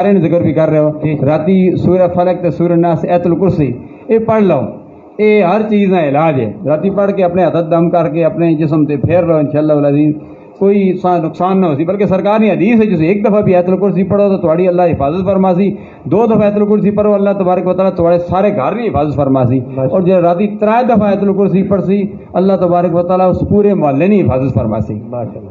سارے ذکر بھی کر رہے ہو راتی سورہ فلق تے سورہ ناس ایت الکرسی یہ پڑھ لو، یہ ہر چیز کا علاج ہے. راتی پڑھ کے اپنے ہاتھ دم کر کے اپنے جسم تے پھیر لو انشاءاللہ العزیز کوئی نقصان نہ ہو سی. بلکہ سرکار نے حدیث ہے جسے ایک دفعہ بھی ایت الکرسی پڑھو تو تھوڑی اللہ حفاظت فرما سی، دو دفعہ ایت الکرسی پڑھو اللہ تبارک و تعالیٰ تھوڑے سارے گھر بھی حفاظت فرما سی، اور جو راتی 3 دفعہ ایت الکرسی پڑھ سی اللہ تبارک و تعالیٰ اس پورے محلے نے حفاظت فرما سی.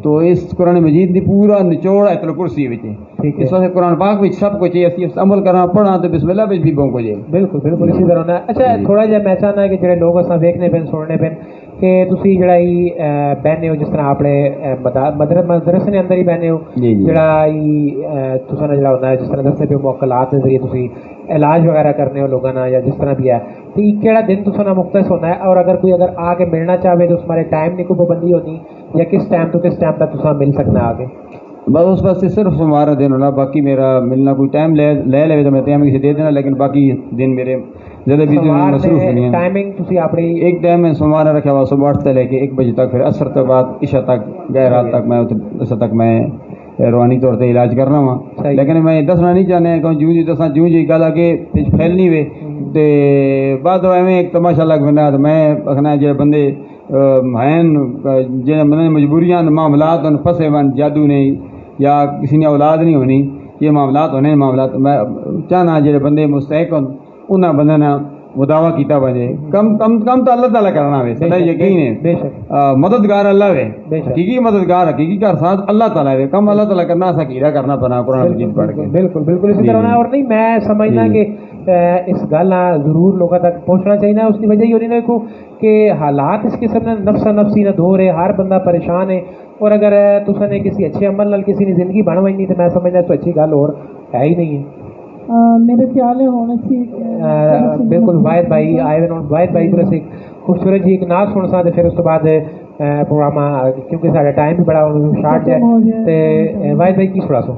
تو اس قرآن مجید دی پورا نچوڑ ایت الکرسی وچ ہے. اس واسطے قرآن پاک وچ سب کچھ ہے، اسی عمل کرنا پڑھنا تو بسم اللہ وچ بھی بہت کچھ ہے. بالکل بالکل اسی طرح ہونا. اچھا تھوڑا جہا میں چاہنا کہ جڑے لوگ اساں دیکھنے پین سننے پین کہ تسی جڑا بہنے ہو جس طرح اپنے مدرسے نے اندر ہی بہنے ہو جڑا تساں نے جڑا ہوتا ہے جس طرح دستے پہ موکلات کے ذریعے تسی علاج وغیرہ کرنے ہو لوگوں نا یا جس طرح بھی ہے تو یہ کیڑا دن تساں نا مختص ہونا ہے، اور اگر کوئی آ کے ملنا چاہے تو اس ہمارے ٹائم نہیں کوئی پابندی ہونی یا کس ٹائم تو کس ٹائم تک تساں مل سکنا آ کے؟ بس اس واسطے صرف ہمارا دن ہونا، باقی میرا ملنا کوئی ٹائم لے لے تو میں ٹائم کسی دے دینا، لیکن باقی دن میرے زیادہ بھی مصروف نہیں ہیں. ٹائمنگ تسی اپنی ایک ٹائم میں سوموار رکھا ہوا صبح 8 سے لے کے 1 بجے تک، پھر عصر کے بعد عشاء تک گئے رات تک میں عصر تک میں روحانی طور پہ علاج کرنا وا. لیکن میں دسنا نہیں چاہنا کہ جوں جی گل آگے پھیلنی وے تے بعد ایویں ایک تماشا لگ پہ تو میں آخنا جی بندے ہیں جہاں بندے مجبوریاں معاملات پھنسے ون جادو نہیں یا کسی نے اولاد نہیں ہونی یہ معاملات ہونے معاملات میں چاہنا جہاں بندے مستحق ہوں انہاں بندے نے مداوا کیتا بجے کم تو اللہ تعالیٰ کرنا وے سدا یقین ہے مددگار اللہ وے حقیقی مددگار حقیقی کا ساتھ اللہ تعالیٰ وے کم اللہ تعالیٰ کرنا سا کیڑا کرنا پنا قرآن مجید پڑھ کے. بالکل بالکل اسی طرح ہونا. اور نہیں میں سمجھنا کہ اس گل ضرور لوگوں تک پہنچنا چاہیے. اس کی وجہ یہ ہونی کو کہ حالات اس قسم نے نفسا نفسی نہ دور ہے، ہر بندہ پریشان ہے، اور اگر تساں نے کسی اچھے عمل نال کسی نے زندگی بن وجنی تو میں سمجھنا تو اچھی گل اور ہے ہی نہیں ہے. میرے پیالے ہونے چاہیے. بالکل واحد بھائی آئے واحد بھائی کو ایک خوبصورت جی ایک نعت سن سا پھر اس کے بعد پروگرام کیونکہ سارا ٹائم بھی بڑا شارٹ ہے. واحد بھائی کی سنا سو